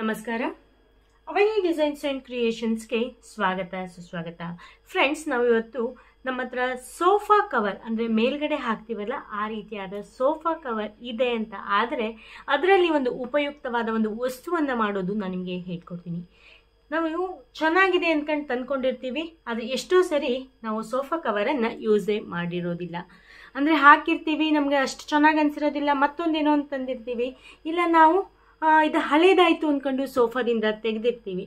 ನಮಸ್ಕಾರ. ಅವನಿ designs and ಕ್ರಿಯೇಷನ್ಸ್ಗೆ ಸ್ವಾಗತ ಸುಸ್ವಾಗತ. ಫ್ರೆಂಡ್ಸ್, ನಾವು ಇವತ್ತು ನಮ್ಮ ಹತ್ರ ಸೋಫಾ ಕವರ್ ಅಂದರೆ ಮೇಲ್ಗಡೆ ಹಾಕ್ತೀವಲ್ಲ ಆ ರೀತಿಯಾದ ಸೋಫಾ ಕವರ್ ಇದೆ ಅಂತ ಆದರೆ ಅದರಲ್ಲಿ ಒಂದು ಉಪಯುಕ್ತವಾದ ಒಂದು ವಸ್ತುವನ್ನು ಮಾಡೋದು ನಾನು ನಿಮಗೆ ಹೇಳ್ಕೊಡ್ತೀನಿ. ನಾವು ಚೆನ್ನಾಗಿದೆ ಅಂದ್ಕೊಂಡು ತಂದ್ಕೊಂಡಿರ್ತೀವಿ, ಆದರೆ ಎಷ್ಟೋ ಸರಿ ನಾವು ಸೋಫಾ ಕವರನ್ನು ಯೂಸೇ ಮಾಡಿರೋದಿಲ್ಲ. ಅಂದರೆ ಹಾಕಿರ್ತೀವಿ, ನಮಗೆ ಅಷ್ಟು ಚೆನ್ನಾಗಿ ಅನಿಸಿರೋದಿಲ್ಲ, ಮತ್ತೊಂದೇನೋ ಅಂತ ತಂದಿರ್ತೀವಿ, ಇಲ್ಲ ನಾವು ಇದು ಹಳೇದಾಯಿತು ಅಂದ್ಕೊಂಡು ಸೋಫಾದಿಂದ ತೆಗೆದಿರ್ತೀವಿ.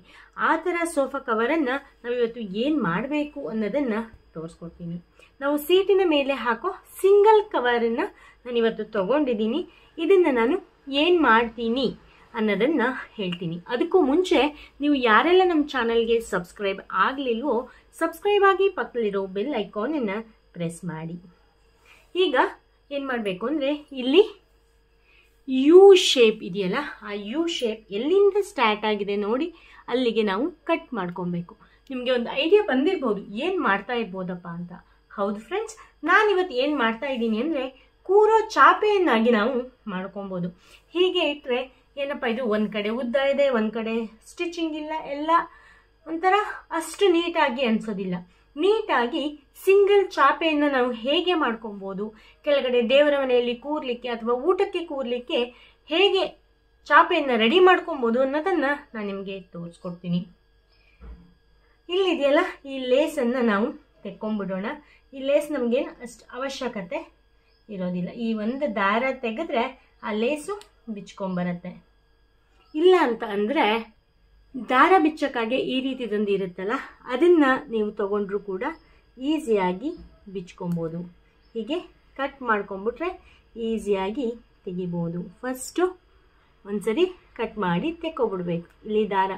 ಆ ಥರ ಸೋಫಾ ಕವರನ್ನು ನಾವು ಇವತ್ತು ಏನು ಮಾಡಬೇಕು ಅನ್ನೋದನ್ನು ತೋರಿಸ್ಕೊಡ್ತೀನಿ. ನಾವು ಸೀಟಿನ ಮೇಲೆ ಹಾಕೋ ಸಿಂಗಲ್ ಕವರನ್ನು ನಾನು ಇವತ್ತು ತೊಗೊಂಡಿದ್ದೀನಿ. ಇದನ್ನು ನಾನು ಏನು ಮಾಡ್ತೀನಿ ಅನ್ನೋದನ್ನು ಹೇಳ್ತೀನಿ. ಅದಕ್ಕೂ ಮುಂಚೆ ನೀವು ಯಾರೆಲ್ಲ ನಮ್ಮ ಚಾನಲ್ಗೆ ಸಬ್ಸ್ಕ್ರೈಬ್ ಆಗಲಿಲ್ವೋ ಸಬ್ಸ್ಕ್ರೈಬ್ ಆಗಿ, ಪಕ್ಕದಲ್ಲಿರೋ ಬೆಲ್ ಐಕಾನನ್ನು ಪ್ರೆಸ್ ಮಾಡಿ. ಈಗ ಏನು ಮಾಡಬೇಕು ಅಂದರೆ, ಇಲ್ಲಿ ಯು ಶೇಪ್ ಇದೆಯಲ್ಲ, ಆ ಯು ಶೇಪ್ ಎಲ್ಲಿಂದ ಸ್ಟಾರ್ಟ್ ಆಗಿದೆ ನೋಡಿ, ಅಲ್ಲಿಗೆ ನಾವು ಕಟ್ ಮಾಡ್ಕೊಬೇಕು. ನಿಮಗೆ ಒಂದು ಐಡಿಯಾ ಬಂದಿರ್ಬೋದು ಏನು ಮಾಡ್ತಾ ಇರ್ಬೋದಪ್ಪ ಅಂತ. ಹೌದು ಫ್ರೆಂಡ್ಸ್, ನಾನಿವತ್ತು ಏನು ಮಾಡ್ತಾ ಇದ್ದೀನಿ ಅಂದರೆ, ಕೂರೋ ಚಾಪೆಯನ್ನಾಗಿ ನಾವು ಮಾಡ್ಕೊಬೋದು. ಹೀಗೆ ಇಟ್ಟರೆ ಏನಪ್ಪ, ಇದು ಒಂದು ಕಡೆ ಉದ್ದ ಇದೆ, ಒಂದು ಕಡೆ ಸ್ಟಿಚಿಂಗ್ ಇಲ್ಲ, ಎಲ್ಲ ಒಂಥರ ಅಷ್ಟು ನೀಟಾಗಿ ಅನಿಸೋದಿಲ್ಲ. ನೀಟಾಗಿ ಸಿಂಗಲ್ ಚಾಪೆಯನ್ನು ನಾವು ಹೇಗೆ ಮಾಡ್ಕೊಬೋದು, ಕೆಳಗಡೆ ದೇವರ ಮನೆಯಲ್ಲಿ ಕೂರ್ಲಿಕ್ಕೆ ಅಥವಾ ಊಟಕ್ಕೆ ಕೂರ್ಲಿಕ್ಕೆ ಹೇಗೆ ಚಾಪೆಯನ್ನು ರೆಡಿ ಮಾಡ್ಕೊಬೋದು ಅನ್ನೋದನ್ನು ನಾನು ನಿಮಗೆ ತೋರಿಸ್ಕೊಡ್ತೀನಿ. ಇಲ್ಲಿದೆಯಲ್ಲ, ಈ ಲೇಸನ್ನು ನಾವು ತೆಕ್ಕೊಂಡ್ಬಿಡೋಣ. ಈ ಲೇಸ್ ನಮಗೇನು ಅಷ್ಟು ಅವಶ್ಯಕತೆ ಇರೋದಿಲ್ಲ. ಈ ಒಂದು ದಾರ ತೆಗೆದ್ರೆ ಆ ಲೇಸು ಬಿಚ್ಕೊಂಬರತ್ತೆ. ಇಲ್ಲ ಅಂತ ಅಂದರೆ ದಾರ ಬಿಚ್ಚಕ್ಕಾಗೆ ಈ ರೀತಿದೊಂದು ಇರುತ್ತಲ್ಲ, ಅದನ್ನು ನೀವು ತಗೊಂಡ್ರೂ ಕೂಡ ಈಸಿಯಾಗಿ ಬಿಚ್ಕೊಬೋದು. ಹೀಗೆ ಕಟ್ ಮಾಡ್ಕೊಂಬಿಟ್ರೆ ಈಸಿಯಾಗಿ ತೆಗಿಬೋದು. ಫಸ್ಟು ಒಂದ್ಸರಿ ಕಟ್ ಮಾಡಿ ತೆಕ್ಕೊಬಿಡ್ಬೇಕು. ಇಲ್ಲಿ ದಾರ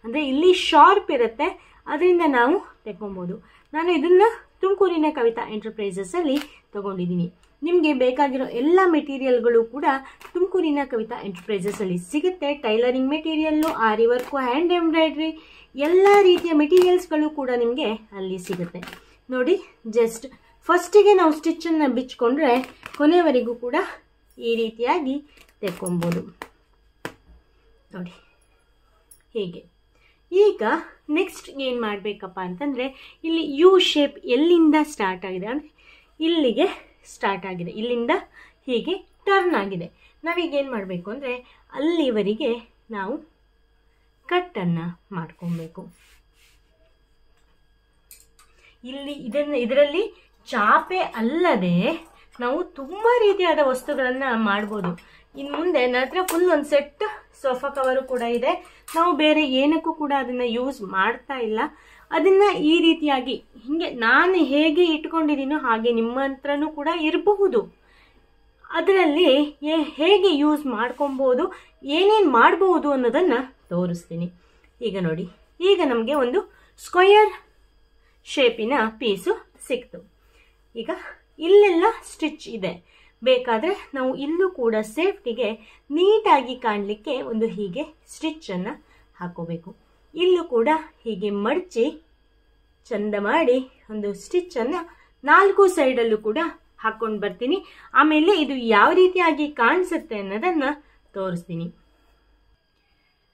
ಅಂದರೆ ಇಲ್ಲಿ ಶಾರ್ಪ್ ಇರುತ್ತೆ, ಅದರಿಂದ ನಾವು ತೆಕ್ಕೊಬೋದು. ನಾನು ಇದನ್ನು ತುಮಕೂರಿನ ಕವಿತಾ ಎಂಟರ್ಪ್ರೈಸಸಲ್ಲಿ ತೊಗೊಂಡಿದ್ದೀನಿ. ನಿಮಗೆ ಬೇಕಾಗಿರೋ ಎಲ್ಲ ಮೆಟೀರಿಯಲ್ಗಳು ಕೂಡ ತುಮಕೂರಿನ ಕವಿತಾ ಎಂಟರ್ಪ್ರೈಸಸಲ್ಲಿ ಸಿಗುತ್ತೆ. ಟೈಲರಿಂಗ್ ಮೆಟೀರಿಯಲ್ಲು, ಆರಿ ವರ್ಕು, ಹ್ಯಾಂಡ್ ಎಂಬ್ರಾಯ್ಡ್ರಿ, ಎಲ್ಲ ರೀತಿಯ ಮೆಟೀರಿಯಲ್ಸ್ಗಳು ಕೂಡ ನಿಮಗೆ ಅಲ್ಲಿ ಸಿಗುತ್ತೆ. ನೋಡಿ, ಜಸ್ಟ್ ಫಸ್ಟಿಗೆ ನಾವು ಸ್ಟಿಚ್ಚನ್ನು ಬಿಚ್ಕೊಂಡ್ರೆ ಕೊನೆಯವರೆಗೂ ಕೂಡ ಈ ರೀತಿಯಾಗಿ ತೆಕ್ಕೊಬೋದು. ನೋಡಿ ಹೀಗೆ. ಈಗ ನೆಕ್ಸ್ಟ್ ಏನು ಮಾಡಬೇಕಪ್ಪ ಅಂತಂದರೆ, ಇಲ್ಲಿ ಯು ಶೇಪ್ ಎಲ್ಲಿಂದ ಸ್ಟಾರ್ಟ್ ಆಗಿದೆ ಅಂದರೆ ಇಲ್ಲಿಗೆ ಸ್ಟಾರ್ಟ್ ಆಗಿದೆ, ಇಲ್ಲಿಂದ ಹೀಗೆ ಟರ್ನ್ ಆಗಿದೆ. ನಾವೀಗ ಏನು ಮಾಡಬೇಕು ಅಂದರೆ, ಅಲ್ಲಿವರೆಗೆ ನಾವು ಕಟ್ಟನ್ನು ಮಾಡ್ಕೊಬೇಕು. ಇಲ್ಲಿ ಇದರಲ್ಲಿ ಚಾಪೆ ಅಲ್ಲದೆ ನಾವು ತುಂಬ ರೀತಿಯಾದ ವಸ್ತುಗಳನ್ನು ಮಾಡ್ಬೋದು. ಇನ್ನು ಮುಂದೆ ನನ್ನ ಹತ್ರ ಫುಲ್ ಒಂದು ಸೆಟ್ ಸೋಫಾ ಕವರು ಕೂಡ ಇದೆ. ನಾವು ಬೇರೆ ಏನಕ್ಕೂ ಕೂಡ ಅದನ್ನು ಯೂಸ್ ಮಾಡ್ತಾ ಇಲ್ಲ. ಅದನ್ನು ಈ ರೀತಿಯಾಗಿ ಹೀಗೆ ನಾನು ಹೇಗೆ ಇಟ್ಕೊಂಡಿದ್ದೀನೋ ಹಾಗೆ ನಿಮ್ಮ ಹತ್ರನೂ ಕೂಡ ಇರಬಹುದು. ಅದರಲ್ಲಿ ಹೇಗೆ ಯೂಸ್ ಮಾಡ್ಕೊಬೋದು, ಏನೇನು ಮಾಡ್ಬೋದು ಅನ್ನೋದನ್ನು ತೋರಿಸ್ತೀನಿ. ಈಗ ನೋಡಿ, ಈಗ ನಮಗೆ ಒಂದು ಸ್ಕ್ವಯರ್ ಶೇಪಿನ ಪೀಸು ಸಿಕ್ತು. ಈಗ ಇಲ್ಲೆಲ್ಲ ಸ್ಟಿಚ್ ಇದೆ. ಬೇಕಾದರೆ ನಾವು ಇಲ್ಲೂ ಕೂಡ ಸೇಫ್ಟಿಗೆ ನೀಟಾಗಿ ಕಾಣಲಿಕ್ಕೆ ಒಂದು ಹೀಗೆ ಸ್ಟಿಚ್ಚನ್ನು ಹಾಕೋಬೇಕು. ಇಲ್ಲೂ ಕೂಡ ಹೀಗೆ ಮಡಚಿ ಚಂದ ಮಾಡಿ ಒಂದು ಸ್ಟಿಚ್ಚನ್ನು 4 ಸೈಡಲ್ಲೂ ಕೂಡ ಹಾಕ್ಕೊಂಡು ಬರ್ತೀನಿ. ಆಮೇಲೆ ಇದು ಯಾವ ರೀತಿಯಾಗಿ ಕಾಣಿಸುತ್ತೆ ಅನ್ನೋದನ್ನು ತೋರಿಸ್ತೀನಿ.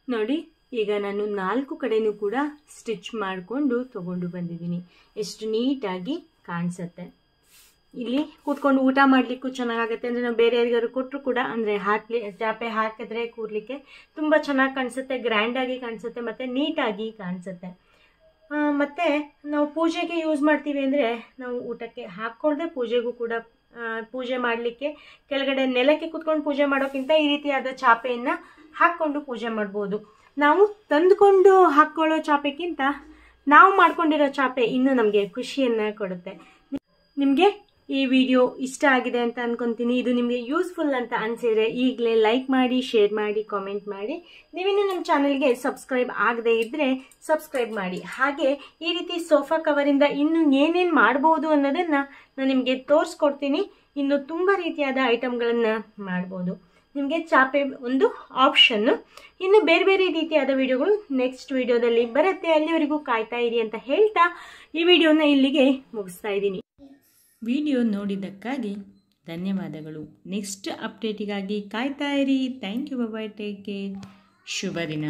ನೋಡಿ, ಈಗ ನಾನು 4 ಕಡೆನೂ ಕೂಡ ಸ್ಟಿಚ್ ಮಾಡಿಕೊಂಡು ತಗೊಂಡು ಬಂದಿದ್ದೀನಿ. ಎಷ್ಟು ನೀಟಾಗಿ ಕಾಣಿಸುತ್ತೆ. ಇಲ್ಲಿ ಕೂತ್ಕೊಂಡು ಊಟ ಮಾಡಲಿಕ್ಕೂ ಚೆನ್ನಾಗಾಗುತ್ತೆ. ಅಂದರೆ ನಾವು ಬೇರೆ ಯಾರಿಗಾರು ಕೊಟ್ಟರು ಕೂಡ, ಅಂದರೆ ಚಾಪೆ ಹಾಕಿದ್ರೆ ಕೂರ್ಲಿಕ್ಕೆ ತುಂಬ ಚೆನ್ನಾಗಿ ಕಾಣಿಸುತ್ತೆ, ಗ್ರ್ಯಾಂಡಾಗಿ ಕಾಣಿಸುತ್ತೆ ಮತ್ತು ನೀಟಾಗಿ ಕಾಣಿಸುತ್ತೆ. ಮತ್ತು ನಾವು ಪೂಜೆಗೆ ಯೂಸ್ ಮಾಡ್ತೀವಿ ಅಂದರೆ, ನಾವು ಊಟಕ್ಕೆ ಹಾಕ್ಕೊಳ್ಳದೆ ಪೂಜೆಗೂ ಕೂಡ ಪೂಜೆ ಮಾಡಲಿಕ್ಕೆ ಕೆಳಗಡೆ ನೆಲಕ್ಕೆ ಕೂತ್ಕೊಂಡು ಪೂಜೆ ಮಾಡೋಕ್ಕಿಂತ ಈ ರೀತಿಯಾದ ಚಾಪೆಯನ್ನು ಹಾಕ್ಕೊಂಡು ಪೂಜೆ ಮಾಡ್ಬೋದು. ನಾವು ತಂದುಕೊಂಡು ಹಾಕ್ಕೊಳ್ಳೋ ಚಾಪೆಗಿಂತ ನಾವು ಮಾಡ್ಕೊಂಡಿರೋ ಚಾಪೆ ಇನ್ನೂ ನಮಗೆ ಖುಷಿಯನ್ನು ಕೊಡುತ್ತೆ. ನಿಮಗೆ ಈ ವಿಡಿಯೋ ಇಷ್ಟ ಆಗಿದೆ ಅಂತ ಅನ್ಕೊತೀನಿ. ಇದು ನಿಮಗೆ ಯೂಸ್ಫುಲ್ ಅಂತ ಅನಿಸಿದರೆ ಈಗಲೇ ಲೈಕ್ ಮಾಡಿ, ಶೇರ್ ಮಾಡಿ, ಕಾಮೆಂಟ್ ಮಾಡಿ. ನೀವಿನ್ನೂ ನಮ್ಮ ಚಾನಲ್ಗೆ ಸಬ್ಸ್ಕ್ರೈಬ್ ಆಗದೇ ಇದ್ದರೆ ಸಬ್ಸ್ಕ್ರೈಬ್ ಮಾಡಿ. ಹಾಗೆ ಈ ರೀತಿ ಸೋಫಾ ಕವರಿಂದ ಇನ್ನೂ ಏನೇನು ಮಾಡ್ಬೋದು ಅನ್ನೋದನ್ನು ನಾನು ನಿಮಗೆ ತೋರಿಸ್ಕೊಡ್ತೀನಿ. ಇನ್ನು ತುಂಬ ರೀತಿಯಾದ ಐಟಮ್ಗಳನ್ನು ಮಾಡ್ಬೋದು. ನಿಮಗೆ ಚಾಪೆ ಒಂದು ಆಪ್ಷನ್ನು. ಇನ್ನು ಬೇರೆ ಬೇರೆ ರೀತಿಯಾದ ವಿಡಿಯೋಗಳು ನೆಕ್ಸ್ಟ್ ವಿಡಿಯೋದಲ್ಲಿ ಬರುತ್ತೆ. ಅಲ್ಲಿವರೆಗೂ ಕಾಯ್ತಾ ಇರಿ ಅಂತ ಹೇಳ್ತಾ ಈ ವಿಡಿಯೋನ ಇಲ್ಲಿಗೆ ಮುಗಿಸ್ತಾ ಇದ್ದೀನಿ. ವಿಡಿಯೋ ನೋಡಿದ್ದಕ್ಕಾಗಿ ಧನ್ಯವಾದಗಳು. ನೆಕ್ಸ್ಟ್ ಅಪ್ಡೇಟಿಗಾಗಿ ಕಾಯ್ತಾ ಇರಿ. Thank you. Bye, take care. ಶುಭ ದಿನ.